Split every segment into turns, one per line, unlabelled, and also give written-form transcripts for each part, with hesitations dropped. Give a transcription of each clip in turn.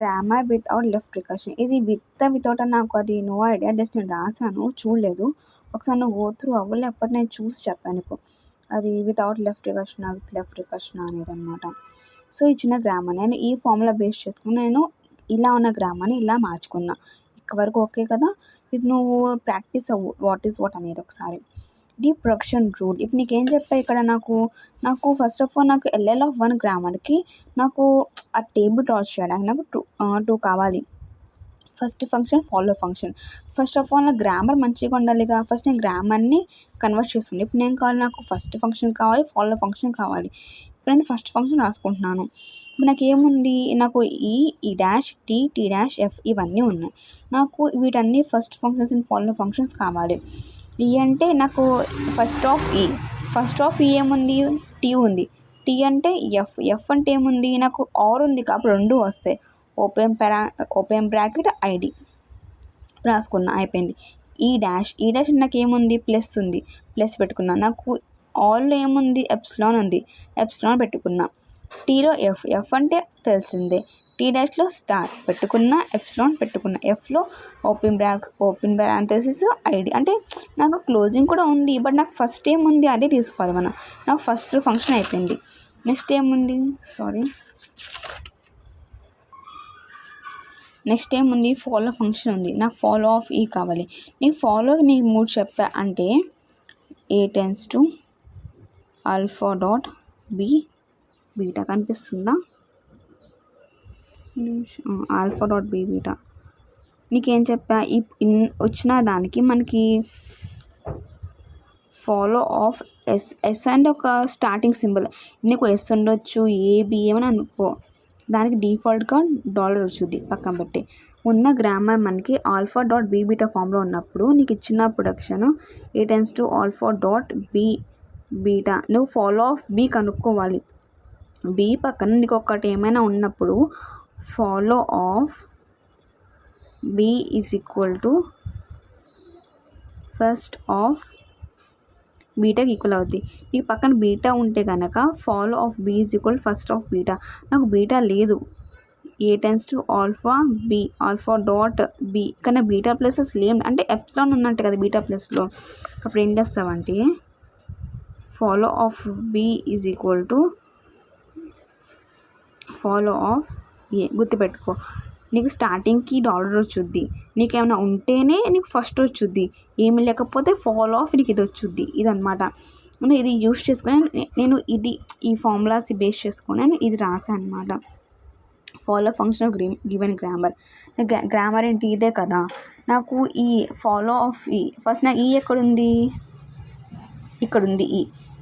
Grammar without left recursion. ఇది without అని నాకు అది నో ఐడియా. జస్ట్ నేను రాసాను, చూడలేదు. ఒకసారి నువ్వు గో త్రూ అవ్వు, లేకపోతే నేను చూసి చెప్తాను నీకు. అది without left recursion, with left recursion అనేది అనమాట. సో ఈ చిన్న గ్రామర్ నేను ఈ ఫార్ములా బేస్ చేసుకుని నేను ఇలా ఉన్న గ్రామర్ని ఇలా మార్చుకున్నా. ఇక్కడ వరకు ఓకే కదా. ఇది నువ్వు ప్రాక్టీస్ అవ్వు వాట్ ఈస్ వాట్ అనేది ఒకసారి. ఇది ప్రొడక్షన్ రూల్. ఇప్పుడు నీకేం చెప్పా ఇక్కడ నాకు ఫస్ట్ ఆఫ్ ఆల్ నాకు LL(1) గ్రామర్కి నాకు ఆ టేబుల్ డ్రా చేయడానికి నాకు టూ కావాలి. First function, follow function. First of all నాకు గ్రామర్ మంచిగా ఉండాలిగా. ఫస్ట్ నేను గ్రామర్ని కన్వర్ట్ చేస్తుంది. ఇప్పుడు నేను కావాలి, నాకు ఫస్ట్ ఫంక్షన్ కావాలి, ఫాలో ఫంక్షన్ కావాలి. ఇప్పుడు నేను ఫస్ట్ ఫంక్షన్ రాసుకుంటున్నాను. ఇప్పుడు నాకు ఏముంది, నాకు ఈ డాష్, టీ డాష్, ఎఫ్ ఇవన్నీ ఉన్నాయి. నాకు వీటన్నీ first functions and follow functions కావాలి. ఈ అంటే నాకు ఫస్ట్ ఆఫ్ ఈ ఏముంది, టీ ఉంది. టీ అంటే ఎఫ్ అంటే ఏముంది, నాకు ఆర్ ఉంది కాబట్టి రెండు వస్తాయి. ఓపెన్ బ్రాకెట్ ఐడి రాసుకున్నా, అయిపోయింది. ఈ డాష్ అంటే నాకు ఏముంది, ప్లస్ ఉంది, ప్లస్ పెట్టుకున్నా. నాకు ఆల్లో ఏముంది, ఎప్సిలాన్ ఉంది, ఎప్సిలాన్ పెట్టుకున్నా. టీలో ఎఫ్ అంటే తెలిసిందే. టీ డాష్లో స్టార్ పెట్టుకున్నా, ఎప్సిలాన్ పెట్టుకున్నా. ఎఫ్లో ఓపెన్ బ్రాకెట్ ఐడి అంటే నాకు క్లోజింగ్ కూడా ఉంది, బట్ నాకు ఫస్ట్ ఏముంది అదే తీసుకోవాలి మనం. నాకు ఫస్ట్ ఫంక్షన్ అయిపోయింది. నెక్స్ట్ ఏముంది, ఫాలో ఫంక్షన్ ఉంది. నాకు ఫాలో ఆఫ్ ఈ కావాలి. నీకు ఫాలో నీకు 3 చెప్పా అంటే A tends to alpha dot beta కనిపిస్తుందా, ఆల్ఫా డాట్ బీటా. నీకేం చెప్పా, వచ్చిన దానికి మనకి ఫాలో ఆఫ్ ఎస్ అంటే ఒక స్టార్టింగ్ సింబల్. నీకు ఎస్ ఉండొచ్చు, ఏబి ఏమని అనుకో. దానికి డిఫాల్ట్గా డాలర్ వచ్చింది పక్కన పెట్టి. ఉన్న గ్రామర్ మనకి ఆల్ఫా డాట్ బీటా ఫామ్లో ఉన్నప్పుడు నీకు ఇచ్చిన production A tends to alpha dot beta. నువ్వు ఫాలో ఆఫ్ బి కనుక్కోవాలి. బి పక్కన నీకు ఒకటి ఏమైనా ఉన్నప్పుడు follow of B is equal to first of బీటాకి ఈక్వల్ అవుద్ది. ఈ పక్కన బీటా ఉంటే కనుక follow of B is equal first of beta. నాకు బీటా లేదు. A tends to alpha dot B కానీ బీటా ప్లస్ అసలు ఏం అంటే ఎప్సిలాన్ ఉన్నట్టు కదా బీటా ప్లస్లో. అప్పుడు ఏం చేస్తావంటే follow of B is equal to follow of A. గుర్తుపెట్టుకో, నీకు స్టార్టింగ్కి డాలర్ వచ్చుద్ది. నీకేమైనా ఉంటేనే నీకు ఫస్ట్ వచ్చుద్ది, ఏమి లేకపోతే ఫాలో ఆఫ్ నీకు ఇది వచ్చుద్ది. ఇదనమాట. నేను ఇది యూస్ చేసుకొని నేను ఈ ఫార్ములాస్ బేస్ చేసుకొని నేను ఇది రాసాను అనమాట. Follow function of given grammar ఏంటి, ఇదే కదా. నాకు ఈ ఫాలో ఆఫ్ ఈ ఫస్ట్ నాకు ఈ ఎక్కడుంది, ఇక్కడ ఉంది.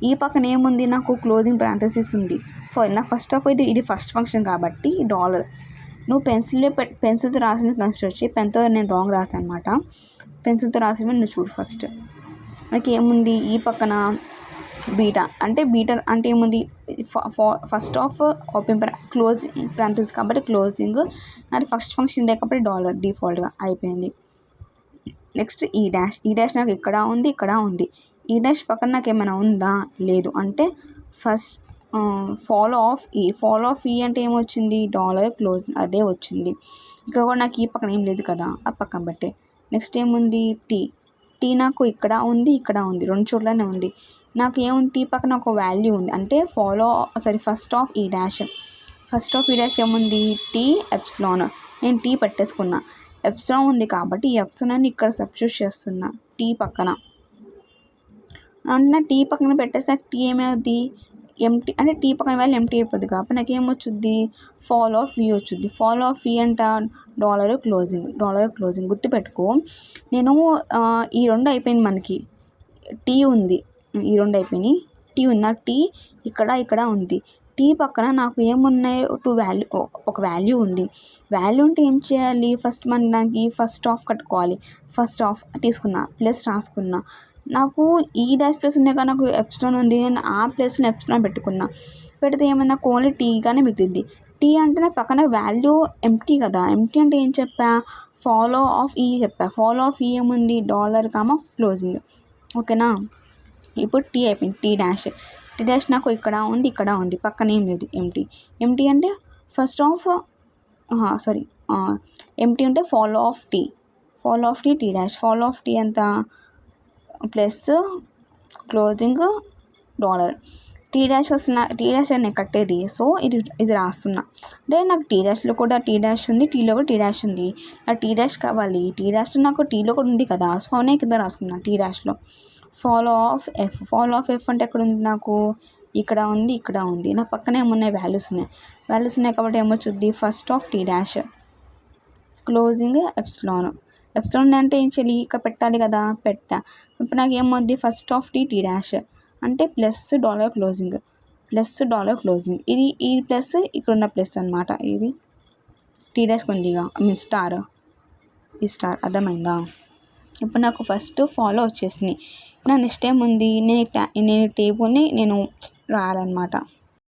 ఈ పక్కన ఏముంది, నాకు క్లోజింగ్ పారాంథసిస్ ఉంది. సో నాకు ఫస్ట్ ఆఫ్ ఇది ఫస్ట్ ఫంక్షన్ కాబట్టి డాలర్. నువ్వు పెన్సిల్తో రాసిన కన్సిడర్ చేయి. పెన్తో నేను రాంగ్ రాసాను అనమాట. పెన్సిల్తో రాసిన నువ్వు చూడు. ఫస్ట్ మనకి ఏముంది, ఈ పక్కన బీటా అంటే ఏముంది, first of open closing parenthesis కాబట్టి క్లోజింగ్. అది ఫస్ట్ ఫంక్షన్ ఇదే కాబట్టి డాలర్ డిఫాల్ట్గా అయిపోయింది. నెక్స్ట్ ఈ డాష్ నాకు ఇక్కడ ఉంది. ఈ డాష్ పక్కన నాకు ఏమైనా ఉందా, లేదు. అంటే ఫస్ట్ ఫాలో ఆఫ్ ఈ అంటే ఏమొచ్చింది, డాలర్ క్లోజ్ అదే వచ్చింది. ఇక్కడ కూడా నాకు ఈ పక్కన ఏం లేదు కదా, ఆ పక్కన బట్టే. నెక్స్ట్ ఏముంది, టీ నాకు ఇక్కడ ఉంది, రెండు చోట్లనే ఉంది. నాకు ఏముంది, టీ పక్కన ఒక వాల్యూ ఉంది. అంటే ఫస్ట్ ఆఫ్ ఈ డాష్ ఏముంది, టీ ఎప్సిలాన్. నేను టీ పెట్టేసుకున్నా, ఎప్సిలాన్ ఉంది కాబట్టి ఈ ఎప్సిలాన్ ఇక్కడ సబ్స్టిట్యూట్ చేస్తున్నా టీ పక్కన. అంటే టీ పక్కన పెట్టేసాక టీ ఏమవుద్ది, ఎంటీ. అంటే టీ పక్కన వాల్యూ ఎంటీ అయిపోద్ది కాబట్టి నాకు ఏమొచ్చుద్ది, ఫాలో ఆఫ్ ఈ వచ్చుద్ది. ఫాలో ఆఫ్ ఈ అంట డాలర్ క్లోజింగ్. గుర్తుపెట్టుకో, నేను ఈ రెండు అయిపోయింది. మనకి టీ ఉంది, ఈ రెండు అయిపోయినాయి. టీ ఉంది, నాకు టీ ఇక్కడ ఉంది. టీ పక్కన నాకు ఏమున్నాయి, ఒక వాల్యూ ఉంది. వాల్యూ ఉంటే ఏం చేయాలి, ఫస్ట్ మనం దానికి ఫస్ట్ ఆఫ్ కట్టుకోవాలి. ఫస్ట్ ఆఫ్ తీసుకున్నా, ప్లస్ రాసుకున్నా. నాకు ఈ డాష్ ప్లస్ ఉన్నాయి కానీ నాకు ఎప్సిలాన్ ఉంది. నేను ఆ ప్లేస్లో ఎప్సిలాన్ పెడితే ఏమన్నా ఓన్లీ టీగానే మిగిలింది. టీ అంటే నా పక్కన వాల్యూ ఎంటీ కదా. ఎంటీ అంటే ఏం చెప్పా, ఫాలో ఆఫ్ ఈ చెప్పా. ఫాలో ఆఫ్ ఈ ఏముంది, డాలర్ క్లోజింగ్. ఓకేనా. ఇప్పుడు టీ అయిపోయింది. టీ డాష్ నాకు ఇక్కడ ఉంది, పక్కన ఏం లేదు, ఎంటీ అంటే ఫస్ట్ ఆఫ్ సారీ ఎంటీ ఉంటే follow of T T dash follow of T ఎంత plus closing dollar T dash అని కట్టేది. సో ఇది రాస్తున్నా అంటే నాకు టీ డాష్లో కూడా టీ డాష్ ఉంది, టీలో కూడా టీ డాష్ ఉంది. నాకు టీ డాష్ కావాలి, టీ డాష్లో నాకు టీలో కూడా ఉంది కదా, సో అనే కింద రాసుకున్నా టీ డాష్లో. ఫాలో ఆఫ్ ఎఫ్ అంటే ఎక్కడ ఉంది నాకు, ఇక్కడ ఉంది, ఇక్కడ ఉంది. నా పక్కనే ఏమున్నాయి, వాల్యూస్ ఉన్నాయి కాబట్టి ఏమొచ్చుద్ది, first of T dash closing epsilon అంటే ఏం చేయాలి, ఇక్కడ పెట్టాలి కదా, ఇప్పుడు నాకు ఏమవుద్ది, ఫస్ట్ ఆఫ్ టీ డాష్ అంటే $, క్లోజింగ్ $. ఇది ఈ ప్లస్ ఇక్కడ ఉన్న ప్లస్ అనమాట. ఇది టీ డాష్ కొద్దిగా స్టార్, ఈ స్టార్ అర్థమైందా. ఇప్పుడు నాకు ఫస్ట్ ఫాలో వచ్చేసింది. నా నెక్స్ట్ ఏముంది, నేను టేబుల్ని రాయాలన్నమాట.